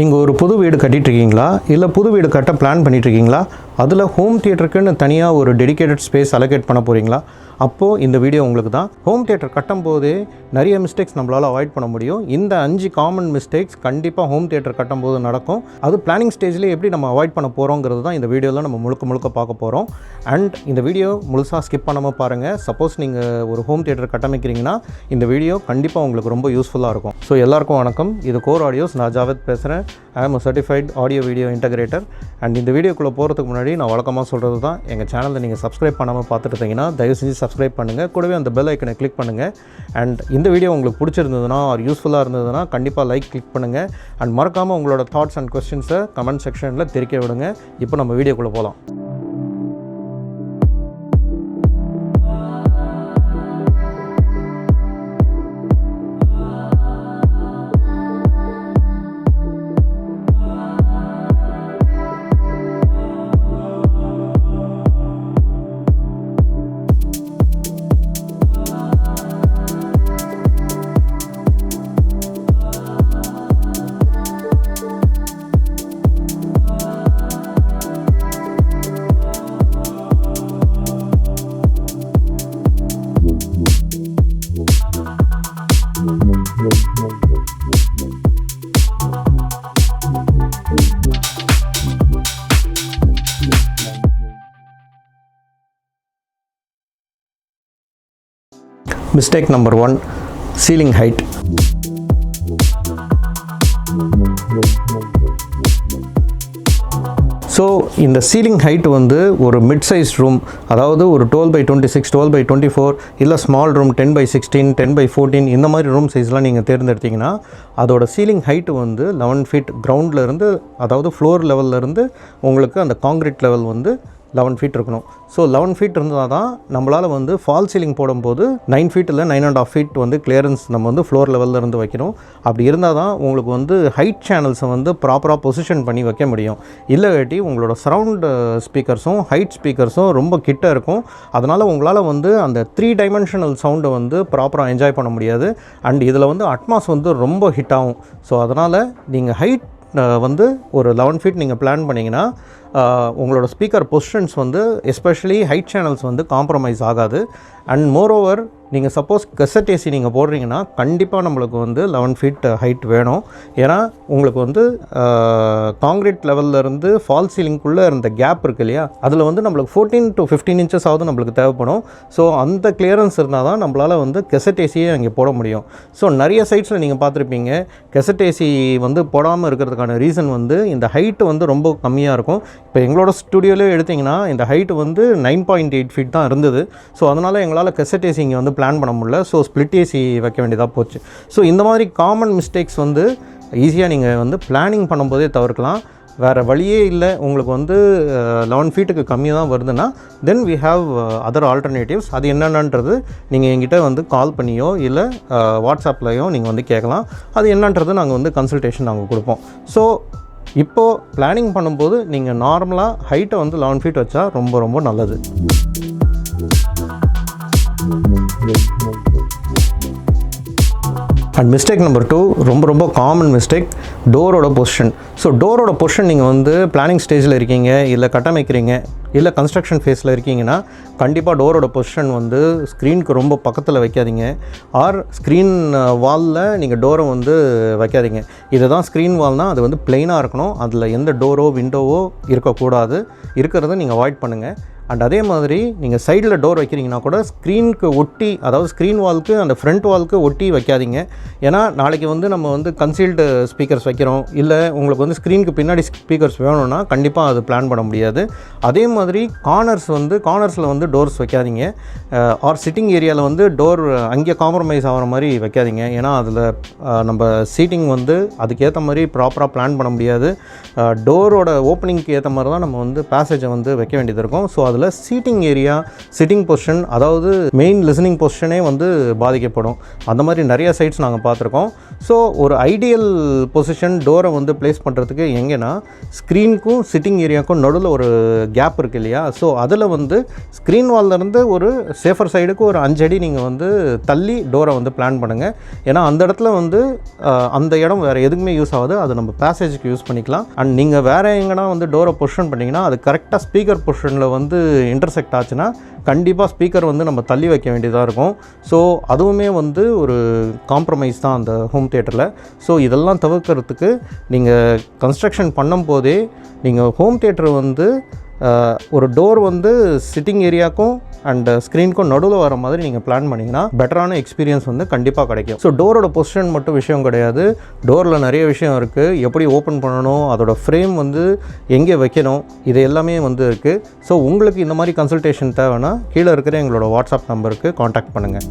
நீங்கள் ஒரு புது வீடு கட்டிகிட்ருக்கீங்களா, இல்லை புது வீடு கட்ட பிளான் பண்ணிகிட்ருக்கீங்களா, அதில் ஹோம் தியேட்டருக்குன்னு தனியாக ஒரு டெடிகேட்டட் ஸ்பேஸ் அலோகேட் பண்ண போகிறீங்களா? அப்போது இந்த வீடியோ உங்களுக்கு தான். ஹோம் தியேட்டர் கட்டும் போதே நிறைய மிஸ்டேக்ஸ் நம்மளால் அவாய்ட் பண்ண முடியும். இந்த 5 காமன் மிஸ்டேக்ஸ் கண்டிப்பாக ஹோம் தியேட்டர் கட்டும் போது நடக்கும். அது பிளானிங் ஸ்டேஜ்லேயே எப்படி நம்ம அவாய்ட் பண்ண போகிறோங்கிறது தான் இந்த வீடியோவில் நம்ம முழுக்க பார்க்க போகிறோம். அண்ட் இந்த வீடியோ முழுசாக ஸ்கிப் பண்ணாமல் பாருங்கள். சப்போஸ் நீங்கள் ஒரு ஹோம் தியேட்டர் கட்டமைக்கிறீங்கன்னா இந்த வீடியோ கண்டிப்பாக உங்களுக்கு ரொம்ப யூஸ்ஃபுல்லாக இருக்கும். ஸோ எல்லாருக்கும் வணக்கம். இது கோர் ஆடியோஸ். நான் ஜாவேத் பேசுகிறேன். ஐ ஆம் certified audio video integrator. And இந்த வீடியோக்குள்ளே போகிறதுக்கு முன்னாடி நான் வழக்கமாக சொல்கிறது தான், எங்கள் சேனலில் நீங்கள் சப்ஸ்கிரைப் பண்ணாமல் பார்த்துட்டு இருந்தீங்கன்னா தயவு செஞ்சு சப்ஸ்கிரைப் பண்ணுங்கள். கூடவே அந்த பெல் ஐக்கனை கிளிக் பண்ணுங்கள். அண்ட் இந்த வீடியோ உங்களுக்கு பிடிச்சிருந்ததுன்னா ஆர் யூஸ்ஃபுல்லாக இருந்ததுன்னா கண்டிப்பாக லைக் கிளிக் பண்ணுங்கள். அண்ட் மறக்காமல் உங்களோட தாட்ஸ் அண்ட் கொஸ்டின்ஸை கமெண்ட் செக்ஷனில் தெரிவிக்க விடுங்க. இப்போ நம்ம வீடியோக்குள்ளே போகலாம். Mistake number 1, ceiling height. So இந்த சீலிங் ஹைட் வந்து ஒரு மிட் சைஸ் ரூம், அதாவது ஒரு 12x26, 12x24 இல்லை ஸ்மால் ரூம் 10x16, 10x14 இந்த மாதிரி ரூம் சைஸ்லாம் நீங்கள் தேர்ந்தெடுத்திங்கன்னா அதோட சீலிங் ஹைட்டு வந்து 11 ஃபீட் கிரவுண்ட்லேருந்து, அதாவது ஃப்ளோர் லெவல்லேருந்து உங்களுக்கு அந்த காங்கிரீட் லெவல் வந்து 11 ஃபீட் இருக்கணும். ஸோ 11 ஃபீட் இருந்தால் தான் நம்மளால் வந்து ஃபால் சீலிங் போடும்போது 9 ஃபீட் இல்லை 9.5 ஃபீட் வந்து கிளியரன்ஸ் நம்ம வந்து ஃப்ளோர் லெவல்லேருந்து வைக்கணும். அப்படி இருந்தால் தான் உங்களுக்கு வந்து ஹைட் சேனல்ஸை வந்து ப்ராப்பராக பொசிஷன் பண்ணி வைக்க முடியும். இல்லைட்டி உங்களோட சரவுண்ட் ஸ்பீக்கர்ஸும் ஹைட் ஸ்பீக்கர்ஸும் ரொம்ப கிட்ட இருக்கும். அதனால் உங்களால் வந்து அந்த 3 டைமென்ஷனல் சவுண்டை வந்து ப்ராப்பராக என்ஜாய் பண்ண முடியாது. அண்ட் இதில் வந்து அட்மாஸ் வந்து ரொம்ப ஹிட் ஆகும். ஸோ அதனால் நீங்கள் ஹைட் வந்து ஒரு 11 ஃபீட் நீங்கள் பிளான் பண்ணிங்கன்னா உங்களோட ஸ்பீக்கர் பொசிஷன்ஸ் வந்து எஸ்பெஷலி ஹைட் சேனல்ஸ் வந்து காம்ப்ரமைஸ் ஆகாது. அண்ட் மோரோவர் நீங்கள் சப்போஸ் கெசட் ஏசி நீங்கள் போடுறீங்கன்னா கண்டிப்பாக நம்மளுக்கு வந்து 11 ஃபீட் ஹைட் வேணும். ஏன்னா உங்களுக்கு வந்து காங்கிரீட் லெவல்லேருந்து ஃபால் சீலிங்குள்ளே இருந்த கேப் இருக்குது இல்லையா, அதில் வந்து நம்மளுக்கு 14 to 15 inches ஆகுது நம்மளுக்கு தேவைப்படும். ஸோ அந்த கிளியரன்ஸ் இருந்தால் தான் நம்மளால் வந்து கெசட் ஏசியே அங்கே போட முடியும். ஸோ நிறைய சைட்ஸில் நீங்கள் பார்த்துருப்பீங்க கெசட் ஏசி வந்து போடாமல் இருக்கிறதுக்கான ரீசன் வந்து இந்த ஹைட்டு வந்து ரொம்ப கம்மியாக இருக்கும். இப்போ எங்களோட ஸ்டுடியோவிலே எடுத்திங்கன்னா இந்த ஹைட்டு வந்து 9.8 ஃபீட் தான் இருந்தது. ஸோ அதனால் எங்களால் கெசட் ஏசி இங்கே வந்து பிளான் பண்ண முடியல. ஸோ ஸ்ப்ளிட் ஏசி வைக்க வேண்டியதாக போச்சு. ஸோ இந்த மாதிரி காமன் மிஸ்டேக்ஸ் வந்து ஈஸியாக நீங்கள் வந்து பிளானிங் பண்ணும்போதே தவிர்க்கலாம். வேறு வழியே இல்லை. உங்களுக்கு வந்து 11 ஃபீட்டுக்கு கம்மியாக தான் வருதுன்னா then we have other alternatives. அது என்னென்னன்றது நீங்கள் எங்கிட்ட வந்து கால் பண்ணியோ இல்லை வாட்ஸ்அப்லையோ நீங்கள் வந்து கேட்கலாம். அது என்னன்றது நாங்கள் வந்து கன்சல்டேஷன் நாங்கள் கொடுப்போம். ஸோ இப்போது பிளானிங் பண்ணும்போது நீங்கள் நார்மலாக ஹைட்டை வந்து 11 ஃபீட் வச்சா ரொம்ப நல்லது. அண்ட் மிஸ்டேக் நம்பர் 2, ரொம்ப காமன் மிஸ்டேக், டோரோட பொசிஷன். ஸோ டோரோட பொசிஷன் நீங்கள் வந்து பிளானிங் ஸ்டேஜில் இருக்கீங்க, இல்லை கட்டமைக்கிறீங்க, இல்லை கன்ஸ்ட்ரக்ஷன் ஃபேஸில் இருக்கீங்கன்னா கண்டிப்பாக டோரோட பொசிஷன் வந்து ஸ்க்ரீனுக்கு ரொம்ப பக்கத்தில் வைக்காதீங்க. ஆர் ஸ்க்ரீன் வாலில் நீங்கள் டோரை வந்து வைக்காதீங்க. இதுதான் ஸ்க்ரீன் வால்னால் அது வந்து பிளெயினாக இருக்கணும். அதில் எந்த டோரோ விண்டோவோ இருக்கக்கூடாது. இருக்கிறத நீங்கள் அவாய்ட் பண்ணுங்கள். அண்ட் அதே மாதிரி நீங்கள் சைடில் டோர் வைக்கிறீங்கன்னா கூட ஸ்க்ரீனுக்கு ஒட்டி, அதாவது ஸ்க்ரீன் வால்க்கு அந்த ஃப்ரண்ட் வால்க்கு ஒட்டி வைக்காதீங்க. ஏன்னா நாளைக்கு வந்து நம்ம வந்து கன்சீல்டு ஸ்பீக்கர்ஸ் வைக்கிறோம், இல்லை உங்களுக்கு வந்து ஸ்க்ரீனுக்கு பின்னாடி ஸ்பீக்கர்ஸ் வேணும்னா கண்டிப்பாக அது பிளான் பண்ண முடியாது. அதே மாதிரி கார்னர்ஸில் வந்து டோர்ஸ் வைக்காதீங்க. ஆர் சிட்டிங் ஏரியாவில் வந்து டோர் அங்கே காம்ப்ரமைஸ் ஆகிற மாதிரி வைக்காதீங்க. ஏன்னா அதில் நம்ம சீட்டிங் வந்து அதுக்கேற்ற மாதிரி ப்ராப்பராக பிளான் பண்ண முடியாது. டோரோட ஓப்பனிங்க்கு ஏற்ற மாதிரி தான் நம்ம வந்து பேசேஜை வந்து வைக்க வேண்டியது இருக்கும். ஸோ அதில் சீட்டிங் ஏரியா, சிட்டிங் பொசிஷன், அதாவது மெயின் லிசனிங் பொசிஷனே வந்து பாதிக்கப்படும். அந்த மாதிரி நிறைய சைட்ஸ் நாங்கள் பார்த்துருக்கோம். ஸோ ஒரு ஐடியல் பொசிஷன் டோரை வந்து ப்ளேஸ் பண்ணுறதுக்கு எங்கன்னா ஸ்க்ரீனுக்கும் சிட்டிங் ஏரியாவுக்கும் நடுவில் ஒரு கேப் இருக்கு இருக்குது இல்லையா, ஸோ அதில் வந்து ஸ்க்ரீன் வால்லேருந்து ஒரு சேஃபர் சைடுக்கு ஒரு 5 அடி நீங்கள் வந்து தள்ளி டோரை வந்து பிளான் பண்ணுங்கள். ஏன்னா அந்த இடத்துல வந்து அந்த இடம் வேறு எதுக்குமே யூஸ் ஆகாது, அது நம்ம பேசேஜுக்கு யூஸ் பண்ணிக்கலாம். அண்ட் நீங்கள் வேறு எங்கன்னா வந்து டோரை பொசிஷன் பண்ணிங்கன்னா அது கரெக்டாக ஸ்பீக்கர் பொசிஷனில் வந்து இன்டர்செக்ட் ஆச்சுன்னா கண்டிப்பாக ஸ்பீக்கர் வந்து நம்ம தள்ளி வைக்க வேண்டியதாக இருக்கும். ஸோ அதுவுமே வந்து ஒரு காம்ப்ரமைஸ் தான் அந்த ஹோம் தியேட்டரில். ஸோ இதெல்லாம் தவிர்க்கிறதுக்கு நீங்கள் கன்ஸ்ட்ரக்ஷன் பண்ணும்போதே நீங்கள் ஹோம் தியேட்டர் வந்து ஒரு டோர் வந்து சிட்டிங் ஏரியாவுக்கும் அண்ட் ஸ்க்ரீனுக்கும் நடுவில் வர மாதிரி நீங்கள் பிளான் பண்ணிங்கன்னா பெட்டரான எக்ஸ்பீரியன்ஸ் வந்து கண்டிப்பாக கிடைக்கும். ஸோ டோரோட பொசிஷன் மட்டும் விஷயம் கிடையாது, டோரில் நிறைய விஷயம் இருக்குது. எப்படி ஓப்பன் பண்ணணும், அதோட ஃப்ரேம் வந்து எங்கே வைக்கணும், இது எல்லாமே வந்து இருக்குது. ஸோ உங்களுக்கு இந்த மாதிரி கன்சல்டேஷன் தேவைன்னா கீழே இருக்கிற எங்களோட வாட்ஸ்அப் நம்பருக்கு காண்டாக்ட் பண்ணுங்கள்.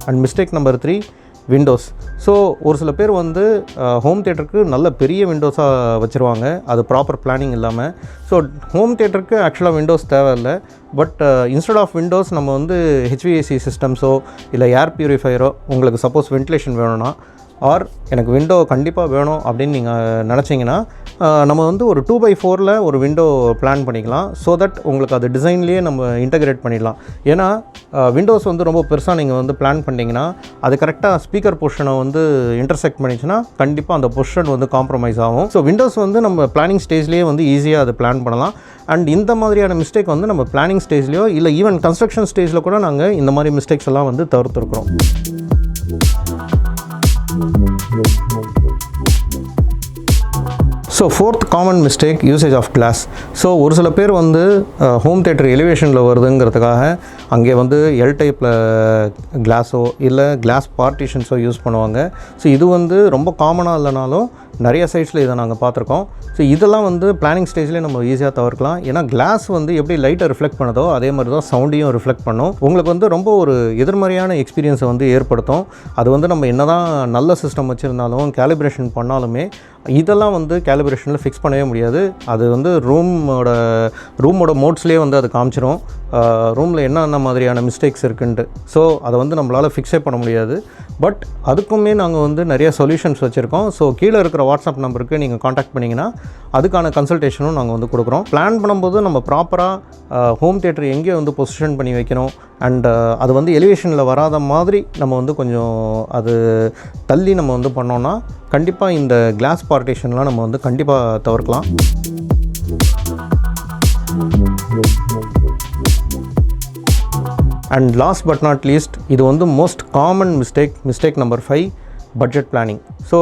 And mistake number 3, Windows. So ஒரு சில பேர் வந்து ஹோம் தியேட்டருக்கு நல்ல பெரிய விண்டோஸாக வச்சுருவாங்க, அது ப்ராப்பர் பிளானிங் இல்லாமல். ஸோ ஹோம் தியேட்டருக்கு ஆக்சுவலாக விண்டோஸ் தேவையில்லை. பட் இன்ஸ்டெட் ஆஃப் விண்டோஸ் நம்ம வந்து HVAC சிஸ்டம்ஸோ இல்லை ஏர் பியூரிஃபையரோ, உங்களுக்கு சப்போஸ் வென்டிலேஷன் வேணும்னா ஆர் எனக்கு விண்டோ கண்டிப்பாக வேணும் அப்படின்னு நீங்கள் நினச்சிங்கன்னா நம்ம வந்து ஒரு 2x4 ஒரு விண்டோ பிளான் பண்ணிக்கலாம். ஸோ தட் உங்களுக்கு அது டிசைன்லேயே நம்ம இன்டகிரேட் பண்ணிடலாம். ஏன்னா விண்டோஸ் வந்து ரொம்ப பெருசாக நீங்கள் வந்து பிளான் பண்ணிங்கன்னா அது கரெக்டாக ஸ்பீக்கர் பொசிஷனை வந்து இன்டர்செக்ட் பண்ணிச்சுன்னா கண்டிப்பாக அந்த பொசிஷன் வந்து காம்ப்ரமைஸ் ஆகும். ஸோ விண்டோஸ் வந்து நம்ம பிளானிங் ஸ்டேஜ்லேயே வந்து ஈஸியாக அதை பிளான் பண்ணலாம். அண்ட் இந்த மாதிரியான மிஸ்டேக் வந்து நம்ம பிளானிங் ஸ்டேஜ்லேயோ இல்லை ஈவன் கன்ஸ்ட்ரக்ஷன் ஸ்டேஜில் கூட நாங்கள் இந்த மாதிரி மிஸ்டேக்ஸ் எல்லாம் வந்து தவிர்த்துருக்குறோம். So 4th common mistake, usage of glass. So ஒரு சில பேர் வந்து ஹோம் தியேட்டர் எலிவேஷனில் வருதுங்கிறதுக்காக அங்கே வந்து எல் டைப்பில் கிளாஸோ இல்லை கிளாஸ் பார்ட்டிஷன்ஸோ யூஸ் பண்ணுவாங்க. ஸோ இது வந்து ரொம்ப காமனாக இல்லைனாலும் நிறைய சைட்ஸில் இதை நாங்கள் பார்த்துருக்கோம். ஸோ இதெல்லாம் வந்து பிளானிங் ஸ்டேஜ்லேயே நம்ம ஈஸியாக தவிர்க்கலாம். ஏன்னா கிளாஸ் வந்து எப்படி லைட்டை ரிஃப்ளெக்ட் பண்ணுதோ அதே மாதிரி தான் சவுண்டையும் ரிஃப்ளெக்ட் பண்ணும். உங்களுக்கு வந்து ரொம்ப ஒரு எதிர்மறையான எக்ஸ்பீரியன்ஸை வந்து ஏற்படுத்தும். அது வந்து நம்ம என்ன தான் நல்ல சிஸ்டம் வச்சுருந்தாலும் கேலிப்ரேஷன் பண்ணாலுமே இதெல்லாம் வந்து கேலிப்ரேஷனில் ஃபிக்ஸ் பண்ணவே முடியாது. அது வந்து ரூமோட மோட்ஸ்லேயே வந்து அது காமிச்சிரும் ரூமில் என்னென்ன மாதிரியான மிஸ்டேக்ஸ் இருக்குன்ட்டு. ஸோ அதை வந்து நம்மளால் ஃபிக்ஸே பண்ண முடியாது. பட் அதுக்குமே நாங்கள் வந்து நிறைய சொல்யூஷன்ஸ் வச்சுருக்கோம். ஸோ கீழே இருக்கிற வாட்ஸ்அப் நம்பருக்கு நீங்கள் காண்டாக்ட் பண்ணிங்கன்னா அதுக்கான கன்சல்டேஷனும் நாங்கள் வந்து கொடுக்குறோம். பிளான் பண்ணும்போது நம்ம ப்ராப்பராக ஹோம் தியேட்டர் எங்கே வந்து பொசிஷன் பண்ணி வைக்கணும் அண்ட் அது வந்து எலிவேஷனில் வராத மாதிரி நம்ம வந்து கொஞ்சம் அது தள்ளி நம்ம வந்து பண்ணோன்னா கண்டிப்பாக இந்த கிளாஸ் பார்ட்டிஷன்லாம் நம்ம வந்து கண்டிப்பாக தவிர்க்கலாம். And last but not least, இது வந்து most common mistake number 5, budget planning. So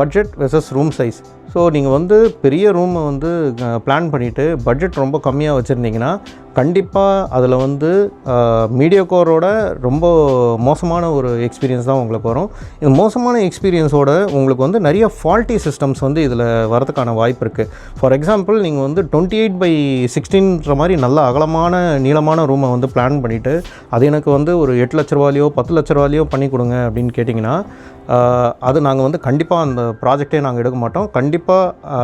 budget versus room size. So நீங்கள் வந்து பெரிய ரூமை வந்து பிளான் பண்ணிவிட்டு பட்ஜெட் ரொம்ப கம்மியாக வச்சுருந்தீங்கன்னா கண்டிப்பாக அதில் வந்து மீடியாக்கோரோட ரொம்ப மோசமான ஒரு எக்ஸ்பீரியன்ஸ் தான் உங்களுக்கு வரும். இந்த மோசமான எக்ஸ்பீரியன்ஸோட உங்களுக்கு வந்து நிறைய ஃபால்ட்டி சிஸ்டம்ஸ் வந்து இதில் வரதுக்கான வாய்ப்பு இருக்குது. ஃபார் எக்ஸாம்பிள் நீங்கள் வந்து 28/16 மாதிரி நல்ல அகலமான நீளமான ரூமை வந்து பிளான் பண்ணிவிட்டு அது எனக்கு வந்து ஒரு 8 லட்ச ரூபாயோ 10 லட்ச ரூபாயோ பண்ணி கொடுங்க அப்படின்னு கேட்டிங்கன்னா அது நாங்கள் வந்து கண்டிப்பாக அந்த ப்ராஜெக்டே நாங்கள் எடுக்க மாட்டோம். கண்டிப்பாக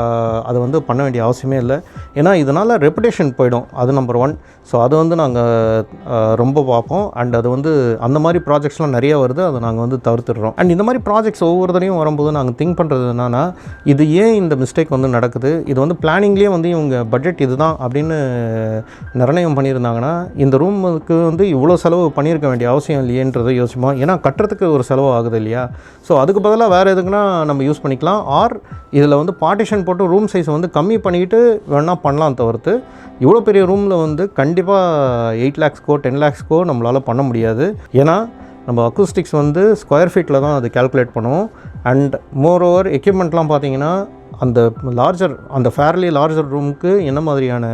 அது வந்து பண்ண வேண்டிய அவசியமே இல்லை. ஏன்னா இதனால் ரெப்புடேஷன் போயிடும், அது நம்பர் 1. ஸோ அது வந்து நாங்கள் ரொம்ப பார்ப்போம். அண்ட் அது வந்து அந்த மாதிரி ப்ராஜெக்ட்ஸ்லாம் நிறையா வருது, அதை நாங்கள் வந்து தவிர்த்துடுறோம். அண்ட் இந்த மாதிரி ப்ராஜெக்ட்ஸ் ஒவ்வொரு தடையும் வரும்போது நாங்கள் திங்க் பண்ணுறது என்னென்னா, இது ஏன் இந்த மிஸ்டேக் வந்து நடக்குது, இது வந்து பிளானிங்லேயே வந்து இவங்க பட்ஜெட் இது தான் அப்படின்னு நிர்ணயம் பண்ணியிருந்தாங்கன்னா இந்த ரூமுக்கு வந்து இவ்வளோ செலவு பண்ணியிருக்க வேண்டிய அவசியம் இல்லையன்றதை யோசிப்போம். ஏன்னா கட்டுறதுக்கு ஒரு செலவு ஆகுது இல்லையா. ஸோ அதுக்கு பதிலாக வேறு எதுக்குன்னா நம்ம யூஸ் பண்ணிக்கலாம். ஆர் இதில் வந்து பார்ட்டிஷன் போட்டு ரூம் சைஸை வந்து கம்மி பண்ணிக்கிட்டு வேணால் பண்ணலாம். தவிர்த்து இவ்வளோ பெரிய ரூமில் வந்து கண்டிப்பாக 8 lakhsக்கோ 10 lakhsக்கோ நம்மளால் பண்ண முடியாது. ஏன்னா நம்ம அக்கூஸ்டிக்ஸ் வந்து ஸ்கொயர் ஃபீட்டில் தான் அது கால்குலேட் பண்ணுவோம். அண்ட் மோர் ஓவர் எக்யூப்மெண்ட்லாம் பார்த்தீங்கன்னா அந்த ஃபேர்லி லார்ஜர் ரூமுக்கு என்ன மாதிரியான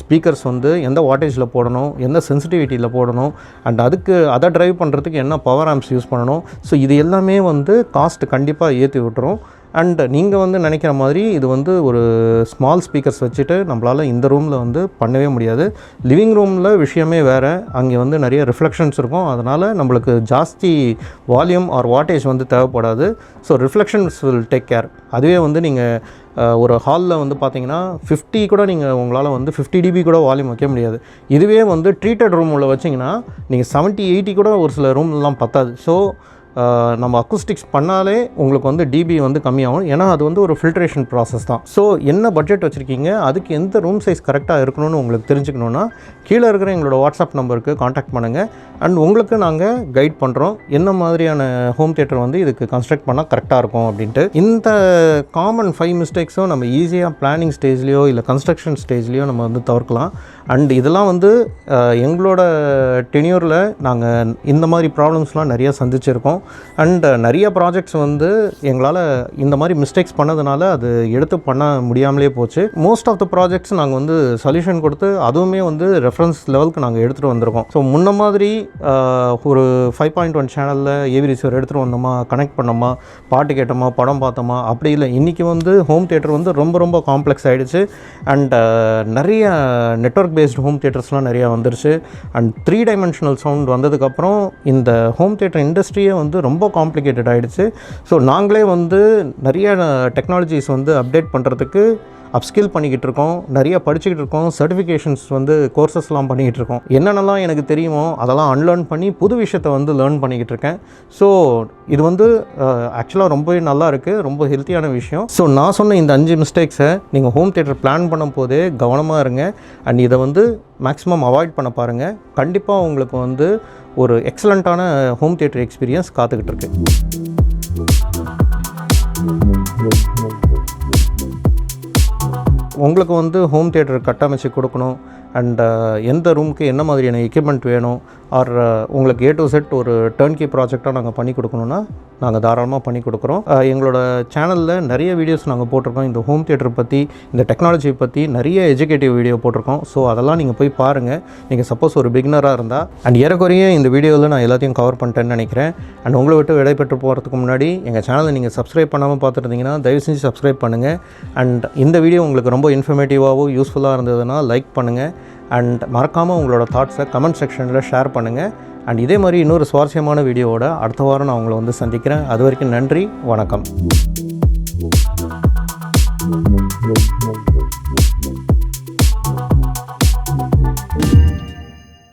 ஸ்பீக்கர்ஸ் வந்து எந்த வாட்டேஜில் போடணும், எந்த சென்சிட்டிவிட்டியில் போடணும், அண்ட் அதை ட்ரைவ் பண்ணுறதுக்கு என்ன பவர் ஆம்ப்ஸ் யூஸ் பண்ணணும். ஸோ இது எல்லாமே வந்து காஸ்ட் கண்டிப்பாக ஏற்றி விட்டுரும். அண்ட் நீங்கள் வந்து நினைக்கிற மாதிரி இது வந்து ஒரு ஸ்மால் ஸ்பீக்கர்ஸ் வச்சுட்டு நம்மளால் இந்த ரூமில் வந்து பண்ணவே முடியாது. லிவிங் ரூமில் விஷயமே வேறு, அங்கே வந்து நிறைய ரிஃப்ளெக்ஷன்ஸ் இருக்கும். அதனால் நம்மளுக்கு ஜாஸ்தி வால்யூம் ஆர் வாட்டேஜ் வந்து தேவைப்படாது. So reflections will take care. அதுவே வந்து நீங்கள் ஒரு ஹாலில் வந்து பார்த்தீங்கன்னா 50 கூட நீங்கள் உங்களால் வந்து 50 dB கூட வால்யூம் வைக்க முடியாது. இதுவே வந்து ட்ரீட்டட் ரூம் உள்ள வச்சிங்கன்னா நீங்கள் 70-80 கூட ஒரு சில ரூம்லாம் பத்தாது. ஸோ நம்ம அக்குஸ்டிக்ஸ் பண்ணாலே உங்களுக்கு வந்து டிபி வந்து கம்மியாகும். ஏன்னா அது வந்து ஒரு ஃபில்ட்ரேஷன் ப்ராசஸ் தான். ஸோ என்ன பட்ஜெட் வச்சுருக்கீங்க, அதுக்கு எந்த ரூம் சைஸ் கரெக்டாக இருக்கணும்னு உங்களுக்கு தெரிஞ்சுக்கணுன்னா கீழே இருக்கிற எங்களோட வாட்ஸ்அப் நம்பருக்கு காண்டாக்ட் பண்ணுங்கள். அண்ட் உங்களுக்கு நாங்கள் கைட் பண்ணுறோம் என்ன மாதிரியான ஹோம் தியேட்டர் வந்து இதுக்கு கன்ஸ்ட்ரக்ட் பண்ணால் கரெக்டாக இருக்கும் அப்படின்ட்டு. இந்த காமன் 5 மிஸ்டேக்ஸும் நம்ம ஈஸியாக பிளானிங் ஸ்டேஜ்லேயோ இல்லை கன்ஸ்ட்ரக்ஷன் ஸ்டேஜ்லேயோ நம்ம வந்து தவிர்க்கலாம். அண்ட் இதெல்லாம் வந்து எங்களோட டென்யூரில் நாங்கள் இந்த மாதிரி ப்ராப்ளம்ஸ்லாம் நிறையா சந்திச்சிருக்கோம். அண்ட் நிறைய ப்ராஜெக்ட்ஸ் வந்து எங்களால் இந்த மாதிரி மிஸ்டேக்ஸ் பண்ணதுனால அது எடுத்து பண்ண முடியாமலே போச்சு. மோஸ்ட் ஆஃப் த ப்ராஜெக்ட்ஸ் நாங்கள் வந்து சொல்யூஷன் கொடுத்து அதுவுமே வந்து ரெஃபரன்ஸ் லெவலுக்கு நாங்கள் எடுத்துகிட்டு வந்திருக்கோம். ஸோ முன்ன மாதிரி ஒரு 5.1 சேனலில் ஏவி ரிசீவர் எடுத்துகிட்டு வந்தோமா, கனெக்ட் பண்ணோமா, பாட்டு கேட்டோமா, படம் பார்த்தோமா, அப்படி இல்லை. இன்றைக்கி வந்து ஹோம் தியேட்டர் வந்து ரொம்ப ரொம்ப காம்ப்ளெக்ஸ் ஆகிடுச்சு. அண்ட் நிறைய நெட்வொர்க் பேஸ்டு ஹோம் தியேட்டர்ஸ்லாம் நிறையா வந்துருச்சு. அண்ட் 3 டைமென்ஷனல் சவுண்ட் வந்ததுக்கப்புறம் இந்த ஹோம் தியேட்டர் இண்டஸ்ட்ரியே வந்து ரொம்ப காம்ப்ளிகேட்டட் ஆகிடுச்சு. ஸோ நாங்களே வந்து நிறைய டெக்னாலஜிஸ் வந்து அப்டேட் பண்ணுறதுக்கு அப்ஸ்கில் பண்ணிக்கிட்டு இருக்கோம், நிறைய படிச்சுக்கிட்டு இருக்கோம், சர்டிஃபிகேஷன்ஸ் வந்து கோர்சஸ்லாம் பண்ணிக்கிட்டு இருக்கோம். என்னென்னலாம் எனக்கு தெரியுமோ அதெல்லாம் அன்லேர்ன் பண்ணி புது விஷயத்தை வந்து லேர்ன் பண்ணிக்கிட்டு இருக்கேன். ஸோ இது வந்து ஆக்சுவலாக ரொம்பவே நல்லா இருக்குது, ரொம்ப ஹெல்த்தியான விஷயம். ஸோ நான் சொன்ன இந்த 5 மிஸ்டேக்ஸை நீங்கள் ஹோம் தியேட்டர் பிளான் பண்ணும் போதே கவனமாக இருங்க. அண்ட் இதை வந்து மேக்ஸிமம் அவாய்ட் பண்ண பாருங்கள். கண்டிப்பாக உங்களுக்கு வந்து ஒரு எக்ஸலண்ட்டான ஹோம் தியேட்டர் எக்ஸ்பீரியன்ஸ் காத்துக்கிட்டு இருக்கு. உங்களுக்கு வந்து ஹோம் தியேட்டர் கட்டமைச்சு கொடுக்கணும் அண்ட் எந்த ரூமுக்கு என்ன மாதிரியான எக்யூப்மெண்ட் வேணும் ஆர் உங்களுக்கு A to Z ஒரு டர்ன்கி ப்ராஜெக்டாக நாங்கள் பண்ணி கொடுக்கணுன்னா நாங்கள் தாராளமாக பண்ணி கொடுக்குறோம். எங்களோட சேனலில் நிறைய வீடியோஸ் நாங்கள் போட்டிருக்கோம். இந்த ஹோம் தியேட்டர் பற்றி, இந்த டெக்னாலஜி பற்றி நிறைய எஜுகேட்டிவ் வீடியோ போட்டிருக்கோம். ஸோ அதெல்லாம் நீங்கள் போய் பாருங்கள். நீங்கள் சப்போஸ் ஒரு பிகினராக இருந்தால். அண்ட் ஏறக்குறைய இந்த வீடியோவில் நான் எல்லாத்தையும் கவர் பண்ணிட்டேன்னு நினைக்கிறேன். அண்ட் உங்களை விட்டு விடைபெற்று போகிறதுக்கு முன்னாடி எங்கள் சேனலை நீங்கள் சப்ஸ்கிரைப் பண்ணாமல் பார்த்துருந்தீங்கன்னா தயவு செஞ்சு சப்ஸ்கிரைப் பண்ணுங்கள். அண்ட் இந்த வீடியோ உங்களுக்கு ரொம்ப இன்ஃபர்மேட்டிவாகவும் யூஸ்ஃபுல்லாக இருந்ததுன்னா லைக் பண்ணுங்கள். அண்ட் மறக்காமல் உங்களோட தாட்ஸை கமெண்ட் செக்ஷனில் ஷேர் பண்ணுங்கள். அண்ட் இதே மாதிரி இன்னொரு சுவாரஸ்யமான வீடியோவோட அடுத்த வாரம் நான் உங்களை வந்து சந்திக்கிறேன். அது வரைக்கும் நன்றி, வணக்கம்.